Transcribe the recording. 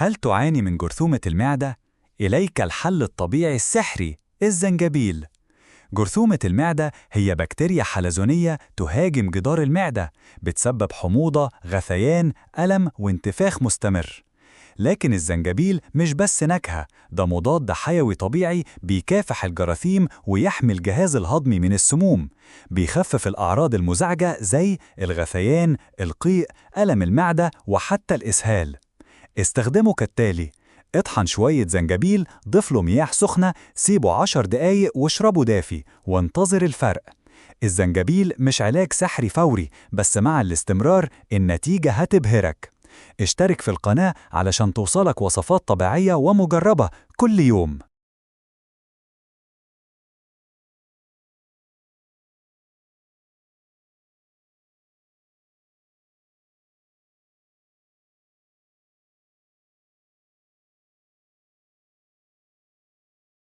هل تعاني من جرثومة المعدة؟ إليك الحل الطبيعي السحري: الزنجبيل. جرثومة المعدة هي بكتيريا حلزونية تهاجم جدار المعدة، بتسبب حموضة، غثيان، ألم وانتفاخ مستمر. لكن الزنجبيل مش بس نكهة، ده مضاد حيوي طبيعي بيكافح الجراثيم ويحمي الجهاز الهضمي من السموم. بيخفف الأعراض المزعجة زي الغثيان، القيء، ألم المعدة وحتى الإسهال. استخدمه كالتالي: اطحن شوية زنجبيل، ضيف له مياه سخنة، سيبه 10 دقايق واشربه دافي وانتظر الفرق. الزنجبيل مش علاج سحري فوري، بس مع الاستمرار النتيجة هتبهرك. اشترك في القناة علشان توصلك وصفات طبيعية ومجربة كل يوم.